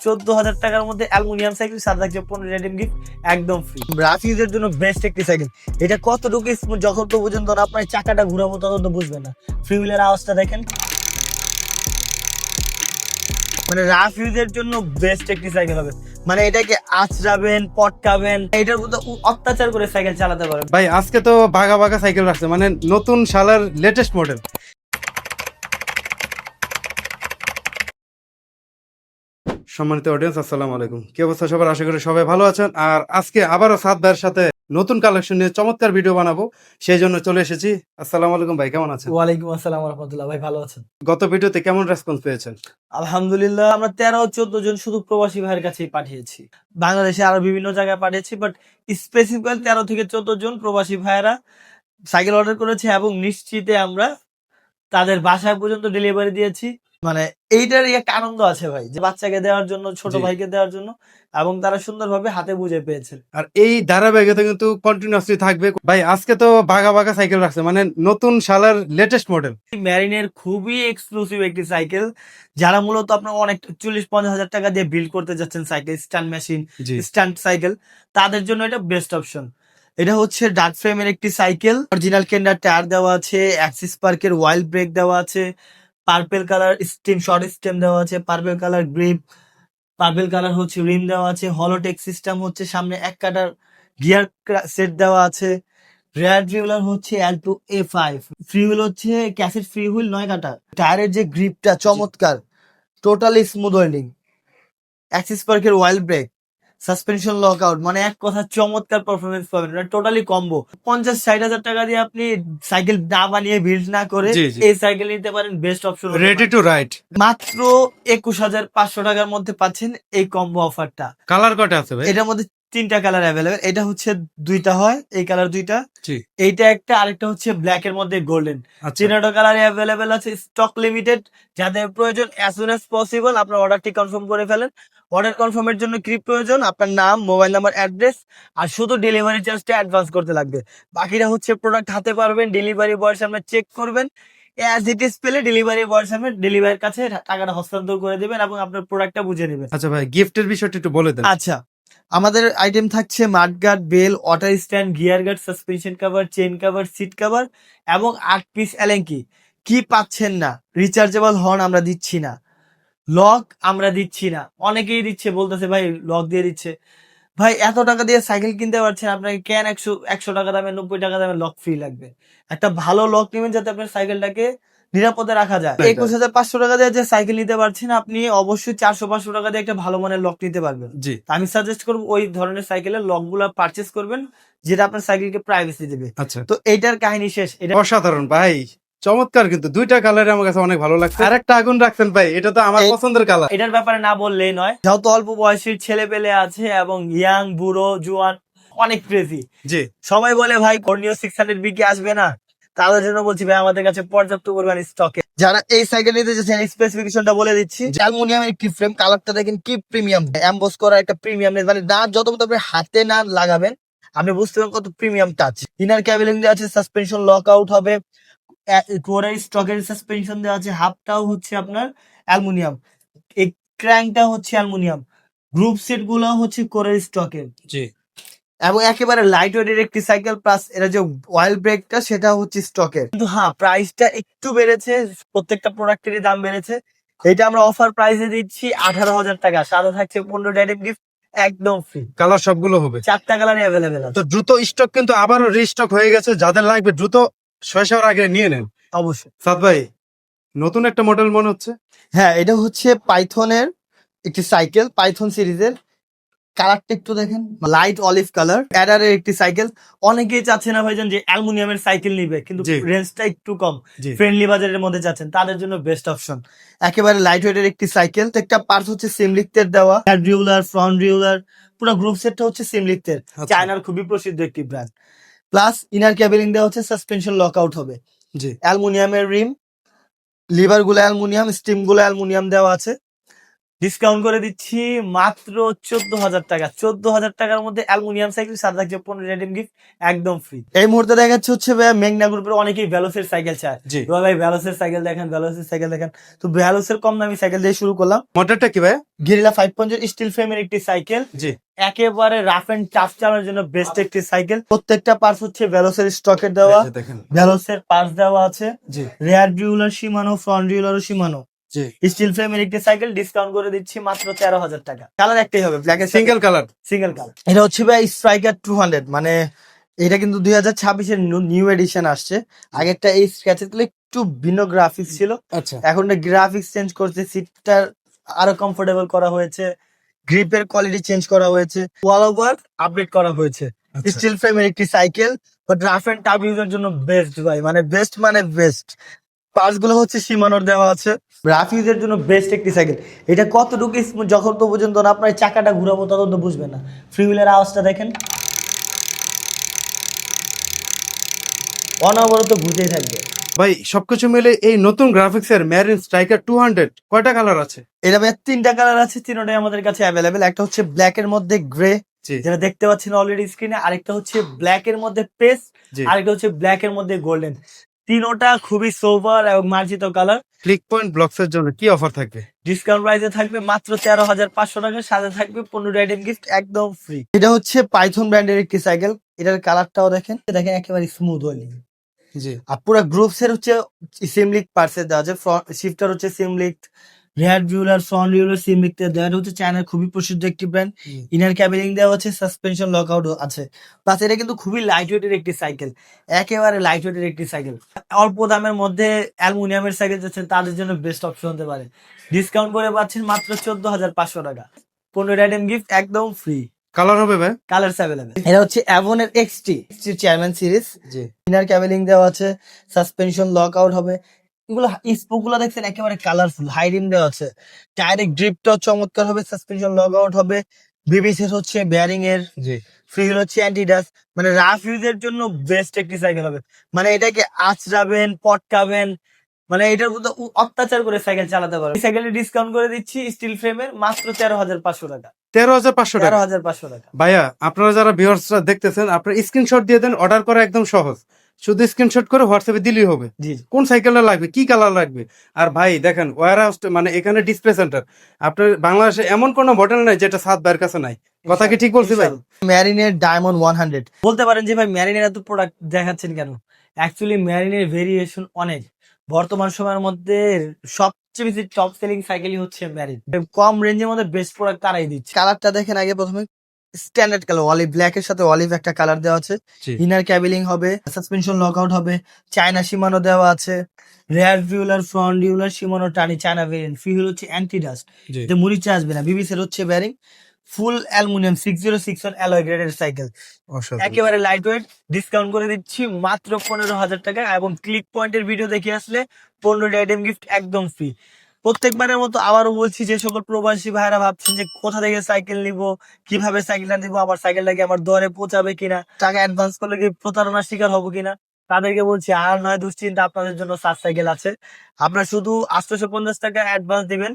14,000 টাকার মধ্যে aluminium cycle, সাথে থাকছে 15 রেডিম গিফট, একদম ফ্রি। রাফ ইউজের জন্য বেস্ট একটি সাইকেল। এটা কতটুকু স্মুথ, যখন তো পর্যন্ত না আপনার চাকাটা ঘুরাবো তখন তো বুঝবেন না। ফ্রি হুইলের আওয়াজটা দেখেন, মানে রাফ ইউজের জন্য বেস্ট একটি সাইকেল হবে। মানে এটাকে আঁচড়াবেন, পটকাবেন, এটার মধ্যে অত্যাচার করে সাইকেল চালাতে পারেন। ভাই আজকে তো ভাগা ভাগা সাইকেল রাখছে, মানে নতুন সালের লেটেস্ট মডেল। সম্মানিত অডিয়েন্স, আসসালামু আলাইকুম। কি অবস্থা সবার? আশা করি সবাই ভালো আছেন। আর আজকে আবারও সাদ ভাইয়ের সাথে নতুন কালেকশন নিয়ে চমৎকার ভিডিও বানাবো, সেই জন্য চলে এসেছি। আসসালামু আলাইকুম ভাই, কেমন আছেন? ওয়ালাইকুম আসসালাম রহমতুল্লাহ। ভাই ভালো আছেন? গত ভিডিওতে কেমন রেসপন্স পেয়েছেন? আলহামদুলিল্লাহ, আমরা 13-14 জন শুধু প্রবাসী ভাইয়ের কাছেই পাঠিয়েছি। বাংলাদেশে আরো বিভিন্ন জায়গায় পাঠিয়েছি, বাট স্পেসিফিক্যালি 13 থেকে 14 জন প্রবাসী ভাইয়েরা সাইকেল অর্ডার করেছে এবং নিশ্চিতে আমরা তাদের বাসায় পর্যন্ত ডেলিভারি দিয়েছি। মানে এইটার একটা আনন্দ আছে ভাই, যে বাচ্চাকে দেওয়ার জন্য, ছোট জি। ভাইকে দেওয়ার জন্য, এবং তারা সুন্দরভাবে হাতে বুঝে পেয়েছেন। আর এই ধারাবাহিকতা কিন্তু কন্টিনিউয়াসলি থাকবে। ভাই আজকে তো ভাগা ভাগা সাইকেল রাখছে, মানে নতুন সালের লেটেস্ট মডেল। ম্যারিনের খুবই এক্সক্লুসিভ একটি সাইকেল, যারা মূলত আপনার অনেক 40-50 হাজার টাকা দিয়ে বিল্ড করতে যাচ্ছেন সাইকেল, স্ট্যান্ড মেশিন, জি। স্ট্যান্ড সাইকেল, তাদের জন্য এটা বেস্ট অপশন। এটা হচ্ছে ডার্ক ফ্রেমের একটি সাইকেল, অরিজিনাল কেন্ডার টায়ার দেওয়া আছে, অ্যাক্সিস পার্কের ওয়াইল্ড ব্রেক দেওয়া আছে, purple colour stem short stem দেওয়া আছে, purple colour grip, purple colour হচ্ছে রিম দেওয়া আছে, হলোটেক সিস্টেম হচ্ছে, সামনে এক কাটার গিয়ার সেট দেওয়া আছে, রেয়ার রিউলার হচ্ছে L2A5, ফ্রি হুইল হচ্ছে ক্যাসেট ফ্রি হুইল 9 কাটা, টায়ারের যে গ্রিপটা চমৎকার, টোটালি স্মুথ ওয়েল্ডিং, অ্যাক্সিস পার্কের wild brake, suspension lock out, মানে এক কথা চমৎকার পারফরমেন্স পাবেন। Totally combo. 50-60 হাজার টাকা দিয়ে আপনি সাইকেল না বানিয়ে, বিল্ড না করে জি, জি। এই সাইকেল নিতে পারেন, best option. Ready to ride. মাত্র 21,500 টাকার মধ্যে পাচ্ছেন এই কম্বো অফারটা। কালার কটা আছে ভাই? এটার মধ্যে 3টা কালার অ্যাভেলেবেল। এটা হচ্ছে 2টা হয়, এই কালার 2টা, জি। এইটা একটা, আরেকটা হচ্ছে ব্ল্যাক এর মধ্যে গোল্ডেন। আচ্ছা। 3টা কালার অ্যাভেলেবেল আছে, স্টক লিমিটেড। যাদের প্রয়োজন অ্যাজ সুন অ্যাজ পসিবল আপনার অর্ডারটি কনফার্ম করে ফেলেন। অর্ডার কনফার্মের জন্য কি প্রয়োজন? আপনার নাম, মোবাইল নাম্বার, অ্যাড্রেস, আর শুধু ডেলিভারি চার্জটা অ্যাডভান্স করতে লাগবে। বাকিটা হচ্ছে প্রোডাক্ট হাতে পারবেন, ডেলিভারি বয়ের সামনে চেক করবেন, অ্যাজ ইট ইজ পেলে ডেলিভারি বয়ের সামনে ডেলিভারির কাছে টাকাটা হস্তান্তর করে দেবেন এবং আপনার প্রোডাক্টটা বুঝে নেবেন। আচ্ছা ভাই, গিফটের বিষয়টা একটু বলে দেন। আচ্ছা, আমাদের আইটেম থাকছে mudguard, bell, water stand, gear guard, suspension cover, chain cover, seat cover এবং 8 পিস এলেঙ্কি। কি পাচ্ছেন না? রিচার্জেবল হর্ন আমরা দিচ্ছি না, লক আমরা দিচ্ছি না। অনেকেই দিচ্ছে, বলতেছে ভাই লক দিয়ে দিচ্ছে। ভাই এত টাকা দিয়ে সাইকেল কিনতে পারছেন, আপনাকে কেন 100 টাকা দামে, 90 টাকা দামে লক ফ্রি লাগবে? একটা ভালো লক নেবেন যাতে আপনার সাইকেলটাকে নিরাপদে রাখা যায়। 21,500 টাকা দিয়ে যে সাইকেল নিতে পারছেন, আপনি অবশ্যই 400-500 টাকা দিয়ে একটা ভালো মানের লক নিতে পারবেন। জি। আমি সাজেস্ট করবো ওই ধরনের সাইকেলের লক গুলা পারচেস করবেন, যেটা আপনার সাইকেলকে প্রাইভেসি দেবে। আচ্ছা, তো এইটার কাহিনী শেষ। এটা অসাধারণ ভাই, চমৎকার। কিন্তু দুইটা কালারে আমার কাছে অনেক ভালো লাগছে। আর একটা আগুন রাখছেন ভাই, এটা তো আমার পছন্দের কালার। এটার ব্যাপারে না বললেই নয়, যেহেতু অল্প বয়সী ছেলে পেলে আছে এবং ইয়াং, বুড়ো, জোয়ান অনেক ক্রেজি। জি। সবাই বলে ভাই কর্নিও 600 বিকে আসবে না, তাদের জন্য বলছি ভাই আমাদের কাছে পর্যাপ্ত পরিমাণ স্টকে। যারা এই সাইকেল নিতে চাচ্ছেন, স্পেসিফিকেশনটা বলে দিচ্ছি। অ্যালুমিনিয়ামের একটি ফ্রেম, কালারটা দেখেন কি প্রিমিয়াম, এমবস করা একটা প্রিমিয়াম, মানে না যত আপনি হাতে না লাগাবেন আপনি বুঝতে পারবেন কত প্রিমিয়াম টাচ। ইনার ক্যাবিলিং দেওয়া আছে, সাসপেনশন লক আউট হবে, কোরের স্টকের সাসপেনশন দেওয়া আছে, হাফটাও হচ্ছে আপনার অ্যালুমিনিয়াম, এই ক্র্যাঙ্কটা হচ্ছে অ্যালুমিনিয়াম, গ্রুপ সেট গুলো হচ্ছে কোরের স্টকের, জি। এবং একেবারে লাইট ওয়েটের একটি সাইকেল। প্লাস এটা যে ওয়াইল ব্রেকটা সেটা হচ্ছে স্টকের। কিন্তু হ্যাঁ, প্রাইসটা একটু বেড়েছে, প্রত্যেকটা প্রোডাক্টেরই দাম বেড়েছে। এটা আমরা অফার প্রাইসে দিচ্ছি 18,000 টাকা, সাথে থাকছে 15 ডাইরেক্ট গিফট, একদম ফ্রি। কালার সবগুলো হবে। 4টা কালারই অ্যাভেলেবেল আছে। তো দ্রুত স্টক কিন্তু আবারও রিস্টক হয়ে গেছে, যাদের লাগবে দ্রুত শেষ হওয়ার আগে নিয়ে নেন। অবশ্যই। সাদ ভাই, নতুন একটা মডেল মনে হচ্ছে। হ্যাঁ, এটা হচ্ছে পাইথনের একটি সাইকেল, পাইথন সিরিজের। কালারটা একটু দেখেন, লাইট অলিভ কালার, অ্যাডারের একটি সাইকেল। অনেকেই চাচ্ছে না ভাইজান যে অ্যালুমিনিয়ামের সাইকেল নিবে, কিন্তু জি। রেঞ্জটা একটু কম, জি। ফ্রেন্ডলি বাজারের মধ্যে চাচ্ছেন, তাদের জন্য বেস্ট অপশন। একেবারে লাইট ওয়েটের একটি সাইকেল, একটা পার্টস হচ্ছে সিমলিক্তের দেওয়া, হেড রিউলার, ফ্রন্ট রিউলার, পুরো গ্রুপ সেটটা হচ্ছে সিমলিক্তের, আচ্ছা। চায়নার খুবই প্রসিদ্ধ একটি ব্র্যান্ড। প্লাস ইনার ক্যাবিলিং দেওয়া হচ্ছে, সাসপেনশন লক আউট হবে, জি। অ্যালুমিনিয়ামের রিম, লিভার গুলো অ্যালুমিনিয়াম, স্টিম গুলো অ্যালুমিনিয়াম দেওয়া আছে। ডিসকাউন্ট করে দিচ্ছি মাত্র 14,000 টাকা। 14,000 টাকার মধ্যে অ্যালুমিনিয়াম সাইকেল, সাথে থাকছে 15 রেডিম গিফট, একদম ফ্রি। এই মুহূর্তে দেখাচ্ছে হচ্ছে ভাই মেঘনা গ্রুপের অনেকেই ভ্যালোসের সাইকেল চায়। জি। এবার ভাই ভ্যালোসের সাইকেল দেখেন, ভ্যালোসের সাইকেল দেখেন। তো ভ্যালোসের কম দামি সাইকেল দিয়ে শুরু করলাম। মডেলটা কি ভাই? গেরিলা 550 স্টিল ফ্রেমের একটি সাইকেল, জি। একেবারে রাফ এন্ড টাফ চালানোর জন্য বেস্ট একটি সাইকেল। প্রত্যেকটা পার্টস হচ্ছে ভ্যালোসের স্টকের দেওয়া, এই যে দেখেন। ভ্যালোসের পার্টস দেওয়া আছে। জি। রেয়ার ভিউলার শিমানো, ফ্রন্ট ভিউলারও শিমানো। জি। স্টিল ফ্রেমের একটি সাইকেল, ডিসকাউন্ট করে দিচ্ছি মাত্র 13,000 টাকা। কালার একটাই হবে, ব্ল্যাক এর সিঙ্গেল কালার। Single colour. এটা হচ্ছে ভাই স্ট্রাইকার 200, মানে এটা কিন্তু 2026-এর নিউ এডিশন আসছে। আগেরটা এই স্ক্র্যাচের গুলো একটু ভিন্ন গ্রাফিক্স ছিল, আচ্ছা। এখন গ্রাফিক্স চেঞ্জ করছে, সিটটা আরো কমফোর্টেবল করা হয়েছে, গ্রিপের কোয়ালিটি চেঞ্জ করা হয়েছে, ওয়াল ওভার আপডেট করা হয়েছে। আচ্ছা। স্টিল ফ্রেমের একটি cycle, but rough and tough ইউজের জন্য বেস্ট ভাই, মানে বেস্ট মানে বেস্ট। পার্টস গুলো হচ্ছে সীমানোর দেওয়া আছে, রাফ ইউজের জন্য বেস্ট একটি সাইকেল। এটা কতটুকু স্মুথ যখন তো পর্যন্ত না আপনার এই চাকাটা ঘুরাবো তখন তো বুঝবেন না। ফ্রি হুইলের আওয়াজটা দেখেন, অনবরত ঘুরতেই থাকবে। ভাই সবকিছু মিলে এই নতুন গ্রাফিক্স এর মেরিন স্ট্রাইকার 200 কয়টা কালার আছে? এটা ভাই 3টা কালার আছে, তিনটাই আমাদের কাছে অ্যাভেলেবেল। একটা হচ্ছে ব্ল্যাক এর মধ্যে গ্রে, জি। যেটা দেখতে পাচ্ছেন অলরেডি স্ক্রিনে। আরেকটা হচ্ছে ব্ল্যাক এর মধ্যে পেস্ট, জি। আরেকটা হচ্ছে ব্ল্যাক এর মধ্যে গোল্ডেন। তিনোটা খুবই সোবার এবং মার্জিত কালার। ক্লিক পয়েন্ট ব্লকস এর জন্য কি অফার থাকবে? ডিসকাউন্ট প্রাইসে থাকবে মাত্র 13,500 টাকা, সাথে থাকবে 15 আইটেম গিফট, একদম ফ্রি। এটা হচ্ছে পাইথন ব্র্যান্ডের একটি সাইকেল, এটার কালারটাও দেখেন, দেখেন একেবারে স্মুথ হয়নি। জি। আর পুরো গ্রুপস এর হচ্ছে সিমলিক পার্সেল দেওয়া আছে, শিফটার হচ্ছে সিমলিক, রেয়ার ভিউলার, ফ্রন্ট ভিউলার সিমলিক দেওয়া হচ্ছে। চায়নার খুবই প্রসিদ্ধ একটি ব্র্যান্ড। ইনার ক্যাবিনিং দেওয়া হচ্ছে, সাসপেনশন লক আউট আছে। প্লাস এটা কিন্তু খুবই লাইট ওয়েটের একটি সাইকেল, একেবারে লাইট ওয়েটের একটি সাইকেল। অল্প দামের মধ্যে অ্যালুমিনিয়ামের সাইকেল যাচ্ছেন তাদের জন্য বেস্ট অপশন হতে পারে। ডিসকাউন্ট করে পাচ্ছেন মাত্র 14,500 টাকা, 15 আইটেম গিফট, একদম ফ্রি। কালার হবে ভাই? Colour available. এটা হচ্ছে অ্যাভনের এক্সটি চেয়ারম্যান সিরিজ। জি। ইনার ক্যাবেলিং দেওয়া আছে, সাসপেনশন লক আউট হবে। এগুলো স্পোক গুলো দেখছেন একেবারে কালারফুল, হাই রিম দেওয়া আছে। টায়ারের গ্রিপটাও চমৎকার হবে, সাসপেনশন লক আউট হবে। বিবিসির হচ্ছে বেয়ারিং এর, জি। ফ্রি হচ্ছে অ্যান্টিডাস, মানে রাফ ইউজের জন্য বেস্ট একটি সাইকেল হবে। মানে এটাকে আঁচড়াবেন, পটকাবেন, মানে এটার মধ্যে অত্যাচার করে সাইকেল চালাতে পারবেন। এই সাইকেলের ডিসকাউন্ট করে দিচ্ছি স্টিল ফ্রেমের মাত্র 13,500 টাকা। 13,500 টাকা। 13,500 টাকা। ভাইয়া আপনারা যারা ভিউয়ার্সরা দেখতেছেন, আপনারা স্ক্রিনশট দিয়ে দেন, অর্ডার করা একদম সহজ। শুধু স্ক্রিনশট করে হোয়াটসঅ্যাপে দিলেই হবে। জি। কোন সাইকেলটা লাগবে, কি কালার লাগবে। আর ভাই দেখেন ওয়ার হাউস, মানে এখানে ডিসপ্লে সেন্টার, আপনার বাংলাদেশে এমন কোনো মডেল নাই যেটা সাত ভাইয়ের কাছে নাই। কথা কি ঠিক বলছি ভাই? ম্যারিনের ডায়মন্ড 100 বলতে পারেন যে ভাই ম্যারিনের এত প্রোডাক্ট দেখাচ্ছেন কেন? অ্যাকচুয়ালি ম্যারিনের ভেরিয়েশন অনেক। বর্তমান সময়ের মধ্যে সবচেয়ে বেশি টপ সেলিং সাইকেলই হচ্ছে ম্যারিন। কম রেঞ্জের মধ্যে বেস্ট প্রোডাক্ট তারাই দিচ্ছে। কালারটা দেখেন আগে প্রথমে, স্ট্যান্ডার্ড কালার অলিভ, ব্ল্যাক এর সাথে অলিভ একটা কালার দেওয়া আছে। জি। ইনার ক্যাবেলিং হবে, সাসপেনশন লক আউট হবে, চায়না সীমানো দেওয়া আছে। রেয়ার ভিউলার, ফ্রন্ট ভিউলার, সীমানো টানি, চায়না ভেরিয়েন্ট। ফ্রি হুইল হচ্ছে অ্যান্টি ডাস্ট, জি। যে মুড়িচে আসবে না। বিবিসির হচ্ছে ব্যারিং, ফুল অ্যালুমিনিয়াম 6061 অ্যালয় গ্রেডের সাইকেল, অসাধারণ। একেবারে লাইট ওয়েট। ডিসকাউন্ট করে দিচ্ছি মাত্র 15,000 টাকা, এবং ক্লিক পয়েন্টের ভিডিও দেখে আসলে 15 আইটেম গিফট, একদম ফ্রি। প্রত্যেকবারের মতো আবারও বলছি, যে সকল প্রবাসী ভাইরা ভাবছেন যে কোথা থেকে সাইকেল নিব, কিভাবে সাইকেলটা নিব, আমার সাইকেলটাকে আমার দরে পৌঁছাবে কিনা, টাকা অ্যাডভান্স করলে কি প্রতারণার শিকার হবো কিনা, তাদেরকে বলছি আর নয় দুশ্চিন্তা, আপনাদের জন্য সাত সাইকেল আছে। আপনারা শুধু 850 টাকা অ্যাডভান্স দিবেন,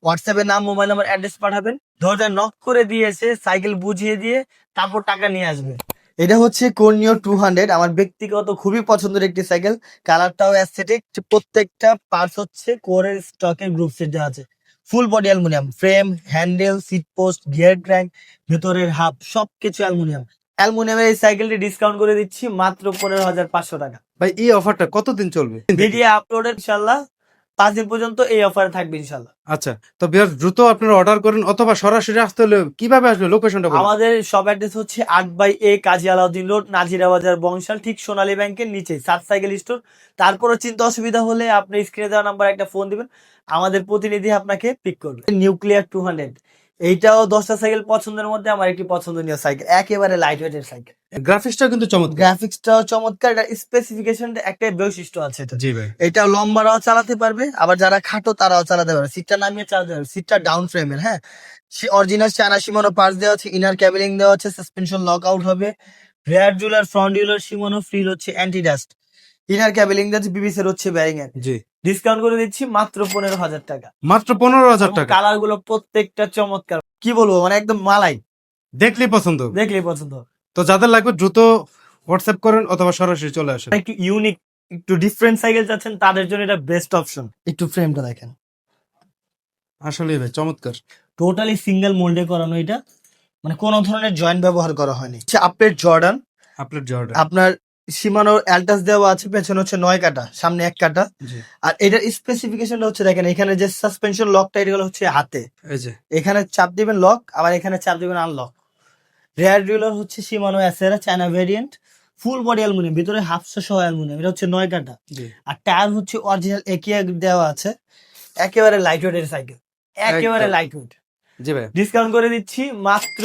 হোয়াটসঅ্যাপে নাম, মোবাইল নাম্বার, অ্যাড্রেস পাঠাবেন, দরজা নক করে দিয়েছে সাইকেল বুঝিয়ে দিয়ে তারপর টাকা নিয়ে আসবে। এটা হচ্ছে কর্নিও 200, আমার ব্যক্তিগত খুবই পছন্দের একটি সাইকেল। কালারটাও অ্যাস্থেটিক, প্রত্যেকটা পার্টস হচ্ছে কোরের স্টকের গ্রুপ সেট দেওয়া আছে। Full body aluminium, frame, handle, seat post, gear crank, ভেতরের হাব সবকিছু অ্যালুমিনিয়াম। অ্যালুমিনিয়ামের এই সাইকেলটি ডিসকাউন্ট করে দিচ্ছি মাত্র 15,500 টাকা। ভাই এই অফারটা কতদিন চলবে? ভিডিও আপলোডের ইনশাল্লাহ 5 দিন পর্যন্ত এই অফারে থাকবে ইনশাল্লাহ। আচ্ছা, তো ভিউয়ার্স দ্রুত আপনারা অর্ডার করেন, অথবা সরাসরি আসতে হলে কিভাবে আসবে, লোকেশনটা বলুন। আমাদের শপ অ্যাড্রেস হচ্ছে 8/A কাজী আলাউদ্দিন রোড, নাজিরা বাজার, বংশাল, ঠিক সোনালী ব্যাংকের নিচে সাত সাইকেল স্টোর। তারপরও চিন্তা অসুবিধা হলে আপনি স্ক্রিনে দেওয়া নাম্বার একটা ফোন দিবেন, আমাদের প্রতিনিধি আপনাকে পিক করবে। নিউক্লিয়ার 200, এইটাও 10টা সাইকেল পছন্দের মধ্যে আমার একটি পছন্দনীয় সাইকেল, একেবারে লাইট ওয়েটের সাইকেল। গ্রাফিক্সটা কিন্তু চমৎকার। গ্রাফিক্সটাও চমৎকার, এটা স্পেসিফিকেশনটা একটাই বৈশিষ্ট্য আছে এটা। জি ভাই। এটা লম্বারাও চালাতে পারবে, আবার যারা খাটো তারাও চালাতে পারবে। সিটটা নামিয়ে চালাতে পারবে, সিটটা ডাউন ফ্রেমের। হ্যাঁ, অরিজিনাল চায়না সীমানো পার্টস দেওয়া আছে, ইনার ক্যাবেলিং দেওয়া আছে, সাসপেনশন লক আউট হবে, রেয়ার জুলার, ফ্রন্ট ডিউলার সীমানো, ফ্রি হচ্ছে অ্যান্টি ডাস্ট। ইনার ক্যাবেলিং আছে, বিবিসের হচ্ছে ব্যারিং এর। জি, ডিসকাউন্ট করে দিচ্ছি মাত্র 15,000 টাকা। মাত্র 15,000 টাকা। কালার গুলো প্রত্যেকটা চমৎকার, কি বলবো মানে একদম মালাই, দেখলেই পছন্দ। দেখলেই পছন্দ। তো যাদের লাগবে দ্রুত হোয়াটসঅ্যাপ করেন অথবা সরাসরি চলে আসেন। একটু ইউনিক, একটু ডিফারেন্ট সাইকেল চাচ্ছেন তাদের জন্য এটা বেস্ট অপশন। একটু ফ্রেমটা দেখেন, আসলে ভাই চমৎকার। টোটালি সিঙ্গেল মোল্ডে করানো, এটা মানে কোনো ধরনের জয়েন্ট ব্যবহার করা হয়নি। আপডেট জর্ডান, আপনার জর্ডান। আপনার সীমানোর অ্যালটাস দেওয়া আছে, পেছনে হচ্ছে 9 কাটা, সামনে 1 কাটা। জি, আর এটার স্পেসিফিকেশনটা হচ্ছে দেখেন, এখানে যে সাসপেনশন লকটা এটা হচ্ছে হাতে, এই যে এখানে চাপ দিবেন লক, আবার এখানে চাপ দিবেন আনলক। রেয়ার ডিউলার হচ্ছে Shimano Acera China variant, full body aluminium, ভিতরে হাফশো সহ অ্যালুমিনিয়াম, এটা হচ্ছে 9 কাটা। জি, আর টায়ার হচ্ছে অরিজিনাল একিয়া দেওয়া আছে, একেবারে লাইট ওয়েটের সাইকেল, একেবারে একদম। Light weight. জি ভাই, ডিসকাউন্ট করে দিচ্ছি মাত্র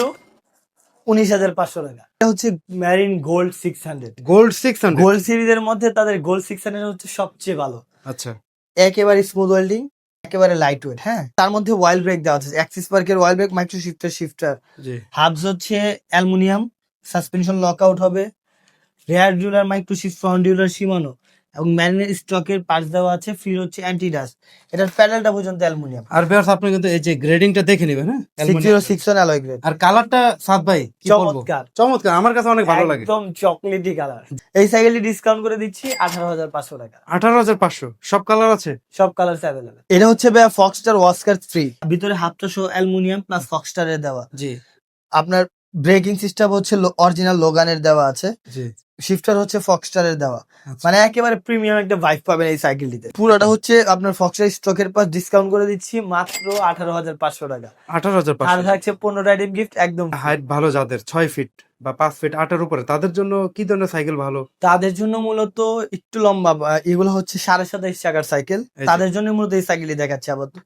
19,500 টাকা। এটা হচ্ছে ম্যারিন গোল্ড 600। গোল্ড 600। গোল্ড সিরিজের মধ্যে তাদের গোল্ড 600 হচ্ছে সবচেয়ে ভালো, আচ্ছা, একেবারে স্মুথ ওয়েল্ডিং, একেবারে লাইট ওয়েট। হ্যাঁ, তার মধ্যে ওয়াইল ব্রেক দেওয়া আছে, অ্যাক্সিস পার্কের ওয়াইল ব্রেক, মাইক্রো শিফটার। জি, হাবস হচ্ছে অ্যালুমিনিয়াম, সাসপেনশন লক আউট হবে। রেয়ার ডিউলার মাইক্রো শিফট, ফ্রন্ট ডিউলার সীমানো, এবং ম্যারিনের স্টকের পার্টস দেওয়া আছে, ফ্রি হচ্ছে অ্যান্টি ডাস্ট। এটার প্যানেলটা পর্যন্ত অ্যালুমিনিয়াম, আর ভিউয়ার্স আপনি কিন্তু এই যে গ্রেডিংটা দেখে নেবেন। হ্যাঁ, অ্যালুমিনিয়াম। 6061 alloy grade. আর কালারটা সাদ ভাই কি বলবো, চমৎকার, চমৎকার, আমার কাছে অনেক ভালো লাগে। একদম চকলেটি কালার। এই সাইকেলটি ডিসকাউন্ট করে দিচ্ছি 18,500 টাকা। 18,500। সব কালার আছে। সব কালার অ্যাভেলেবল। এটা হচ্ছে ভাইয়া ফক্সটার ওয়াস্কার ফ্রি, ভিতরে হাফটা সহ অ্যালুমিনিয়াম প্লাস ফক্সটারের দেওয়া। জি, আপনার ব্রেকিং সিস্টেম হচ্ছে অরিজিনাল লোগানের দেওয়া আছে, জি, শিফটার হচ্ছে ফক্সটারের দেওয়া। আচ্ছা। মানে একেবারে প্রিমিয়াম একটা ভাইব পাবেন এই সাইকেলটিতে। পুরোটা হচ্ছে আপনার ফক্সটার স্টকের পাস, ডিসকাউন্ট করে দিচ্ছি মাত্র 18,500 টাকা। আর 18,500। থাকছে 15 আইটেম গিফট একদম free। হাইট ভালো যাদের 6 ফিট বা 5 ফিট 8 উপরে, তাদের জন্য কি ধরনের সাইকেল ভালো? তাদের জন্য মূলত একটু লম্বা এগুলো হচ্ছে 27.5 চাকার সাইকেল, এই যে। তাদের জন্য মূলত এই সাইকেলই দেখাচ্ছে আপাতত।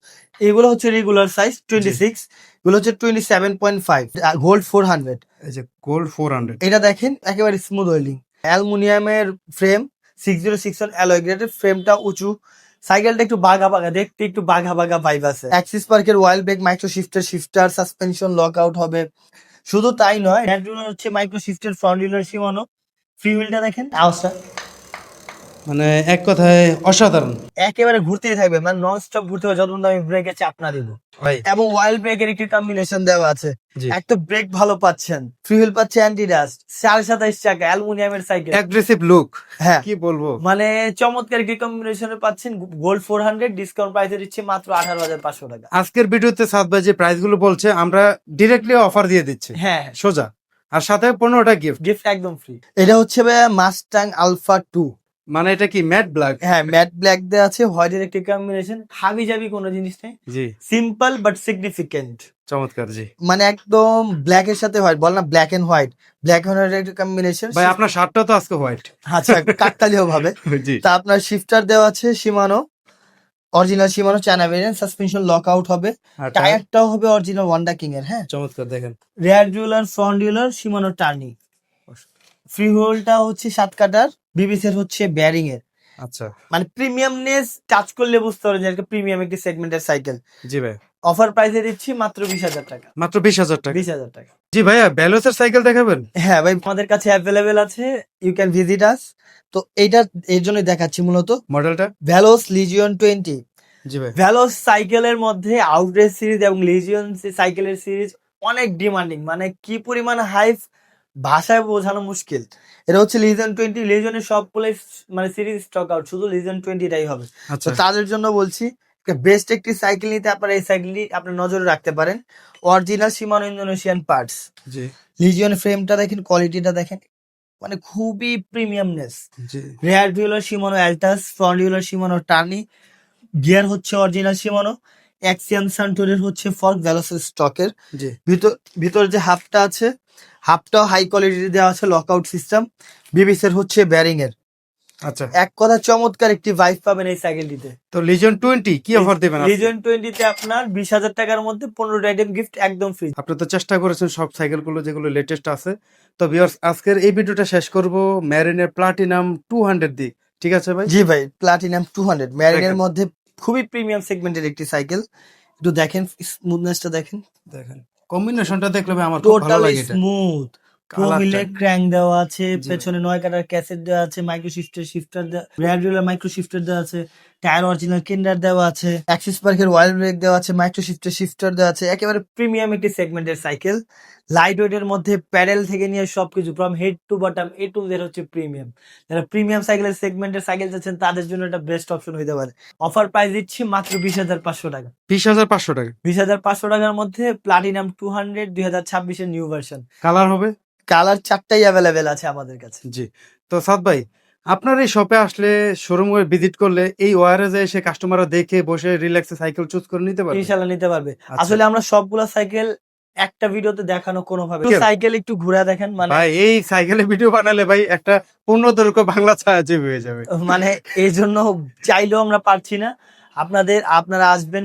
এগুলো হচ্ছে রেগুলার সাইজ 26, এগুলো হচ্ছে 27.5, গোল্ড 400। এই যে গোল্ড 400। এটা দেখেন একেবারে স্মুথ ওয়েল্ডিং, অ্যালুমিনিয়ামের ফ্রেম, 6061 অ্যালয় গ্রেডের, ফ্রেমটা উঁচু, সাইকেলটা একটু বাঘা বাঘা দেখতে, একটু বাঘা বাঘা ভাইব আছে। অ্যাক্সিস পার্কের ওয়াইল brake, micro shifter, suspension lock out হবে। শুধু তাই নয়, হ্যান্ড রুলার হচ্ছে মাইক্রো শিফটের, ফ্রন্ট রিলার সীমানো, ফ্রি হুইলটা দেখেন আওয়াজটা, মানে এক কথায় অসাধারণ একেবারে ঘুরতেই থাকবে, মানে নন স্টপ ঘুরতে হবে যতক্ষণ আমি ব্রেকে চাপ না দিব। ভাই। এবং ওয়াইল ব্রেকের একটি কম্বিনেশন দেওয়া আছে, জি, এক তো ব্রেক ভালো পাচ্ছেন, ফ্রি হুইল পাচ্ছে অ্যান্টি ডাস্ট, 27.5 চাকা অ্যালুমিনিয়ামের সাইকেল। অ্যাগ্রেসিভ লুক, হ্যাঁ, কি বলবো, মানে চমৎকার একটি কম্বিনেশনে পাচ্ছেন। গোল্ড 400 ডিসকাউন্ট প্রাইসে দিচ্ছে মাত্র 18,500 টাকা। আজকের ভিডিওতে সাদ ভাই যে প্রাইস গুলো বলছে আমরা ডিরেক্টলি অফার দিয়ে দিচ্ছি হ্যাঁ, সোজা, আর সাথে 15টা গিফট। গিফট একদম ফ্রি। এটা হচ্ছে ভাইয়া মাস্টাং আলফা 2। মানে এটা কি ম্যাট ব্ল্যাক? হ্যাঁ, ম্যাট ব্ল্যাক দেওয়া আছে, হোয়াইটের একটি কম্বিনেশন, হাবি জাবি কোনো জিনিস নেই, জি, সিম্পল বাট সিগনিফিকেন্ট। চমৎকার। জি মানে একদম ব্ল্যাক এর সাথে হোয়াইট, বল না black and white, black and white একটা কম্বিনেশন। ভাই, আপনার শার্টটা তো আজকে হোয়াইট। আচ্ছা, কাকতালীয় ভাবে। জি, তা আপনার শিফটার দেওয়া আছে Shimano, original Shimano China variant, suspension lock out হবে, আর টায়ারটাও হবে অরিজিনাল ওয়ান্ডা কিং এর। হ্যাঁ, চমৎকার দেখেন। রেয়ার ডিউলার, ফ্রন্ট ডিউলার, সীমানো টার্নি, ফ্রি হোলটা হচ্ছে 7 কাটার, বিবিসের হচ্ছে ব্যারিং এর। আচ্ছা, মানে প্রিমিয়ামনেস টাচ করলে বুঝতে পারবেন যে একটা প্রিমিয়াম একটি সেগমেন্টের সাইকেল। জি ভাই, অফার প্রাইসে দিচ্ছি মাত্র 20,000 টাকা। মাত্র 20,000 টাকা। 20,000 টাকা। জি ভাইয়া, ভ্যালোসের সাইকেল দেখাবেন? হ্যাঁ ভাই, আমাদের কাছে অ্যাভেলেবেল আছে, ইউ ক্যান ভিজিট আস। তো এইটা এর জন্য দেখাচ্ছি মূলত, মডেলটা? ভ্যালোস লিজিয়ন 20। জি ভাই, ভ্যালোস সাইকেলের মধ্যে আউটরেস সিরিজ এবং লিজিয়ন সাইকেলের সিরিজ অনেক ডিমান্ডিং, মানে কি পরিমাণ হাইপ ভাষায় বোঝানো মুশকিল। এটা হচ্ছে লিজিয়ন 20, লিজিয়নের সবগুলো মানে সিরিজ স্টক আউট, শুধু লিজিয়ন 20টাই হবে। তো আচ্ছা, তাদের জন্য বলছি, বেস্ট একটি সাইকেল নিতে আপনারা এই সাইকেলটি আপনার নজরে রাখতে পারেন। অরিজিনাল সীমানো ইন্দোনেশিয়ান পার্টস, জি, লিজিয়ন ফ্রেমটা দেখেন, কোয়ালিটিটা দেখেন, মানে খুবই প্রিমিয়ামনেস। জি, রেয়ার ডিউলার সীমানো অ্যালটাস, ফ্রন্ট ডিউলার সীমানো টার্নি, গিয়ার হচ্ছে অরিজিনাল সীমানো, অ্যাক্সিয়াম সান্টুরের হচ্ছে ফর্ক, ভ্যালোসের স্টকের। জি, ভিতর যে হাফটা আছে, হাফটাও হাই কোয়ালিটি দেওয়া আছে, লকআউট সিস্টেম, বিবিসের হচ্ছে ব্যারিং এর। আচ্ছা। এক কথা চমৎকার একটি ভাইব পাবেন এই সাইকেলটিতে। তো লিজিয়ন 20 কি অফার দেবেন আজকে? লিজিয়ন 20তে আপনার 20,000 টাকার মধ্যে 15 আইটেম গিফট একদম ফ্রি। আপনি তো চেষ্টা করেছেন সব সাইকেলগুলো যেগুলো লেটেস্ট আছে। তো ভিউয়ার্স, আজকের এই ভিডিওটা শেষ করব ম্যারিনের প্লাটিনাম 200 দিয়ে। ঠিক আছে ভাই? জি ভাই, প্লাটিনাম 200 ম্যারিনের দেখেন। মধ্যে খুবই প্রিমিয়াম সেগমেন্টের একটি সাইকেল। একটু দেখেন স্মুথনেসটা দেখেন, দেখেন কম্বিনেশনটা দেখলে ভাই আমার খুব ভালো টোটালি লাগে এটা। স্মুথ, প্রোমিলের ক্র্যাঙ্ক দেওয়া আছে, জি। পেছনে 9 কাটার ক্যাসেট দেওয়া আছে, micro shifter gradual micro shifter দেওয়া আছে, টায়ার অরিজিনাল কেন্ডার দেওয়া আছে, অ্যাক্সিস পার্কের ওয়াইল ব্রেক দেওয়া আছে, মাইক্রো শিফটার দেওয়া আছে। একেবারে প্রিমিয়াম একটি সেগমেন্টের সাইকেল। লাইট ওয়েটের মধ্যে প্যাডেল থেকে নিয়ে সবকিছু from head to bottom A to Z হচ্ছে প্রিমিয়াম। যারা প্রিমিয়াম সাইকেলের সেগমেন্টের সাইকেল চাচ্ছেন তাদের জন্য এটা বেস্ট অপশন হইতে পারে। অফার প্রাইস দিচ্ছি মাত্র 20,500 টাকা। 20,500 টাকা। 20,500 টাকার মধ্যে প্লাটিনাম 200 2026 এর নিউ ভার্সন। কালার হবে? কালার 4টাই অ্যাভেলেবেল আছে আমাদের কাছে। জি। তো সাদ ভাই, আপনার এই শপে আসলে শোরুমে ভিজিট করলে এই ওয়ারেজে এসে কাস্টমাররা দেখে বসে রিল্যাক্সে সাইকেল চুজ করে নিতে পারবে? ইনশাআল্লাহ নিতে পারবে। আচ্ছা। আসলে আমরা সবগুলা সাইকেল একটা ভিডিওতে দেখানো কোনোভাবে কেন? সাইকেল একটু ঘুরে দেখেন মানে ভাই এই সাইকেলের ভিডিও বানালে ভাই একটা পূর্ণদৈর্ঘ্য বাংলা ছায়াছবি হয়ে যাবে। মানে এই জন্য চাইলেও আমরা পারছি না। আপনারা আসবেন,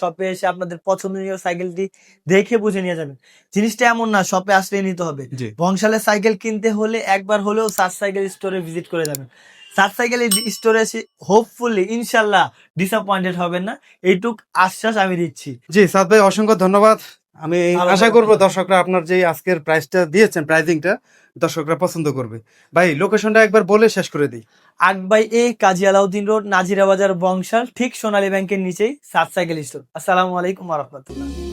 শপে এসে আপনাদের পছন্দনীয় সাইকেলটি দেখে বুঝে নিয়ে যাবেন। জিনিসটা এমন না শপে আসলেই নিতে হবে। জি। বংশালে সাইকেল কিনতে হলে একবার হলেও সাত সাইকেল স্টোরে ভিজিট করে যাবেন। সাত সাইকেল স্টোরে এসে হোপফুলি ইনশাল্লাহ ডিসঅ্যাপয়েন্টেড হবেন না, এইটুক আশ্বাস আমি দিচ্ছি। জি সাদ ভাই, অসংখ্য ধন্যবাদ। আমি ভালো আশা থাকবেন। করব দর্শকরা আপনার যে আজকের প্রাইসটা দিয়েছেন, প্রাইজিংটা দর্শকরা পছন্দ করবে। ভাই লোকেশনটা একবার বলে শেষ করে দিই। 8/A কাজী আলাউদ্দিন রোড, নাজিরা বাজার, বংশাল, ঠিক সোনালী ব্যাংকের নিচেই সাত সাইকেল স্টোর। আসসালামু আলাইকুম ওয়া রাহমাতুল্লাহ।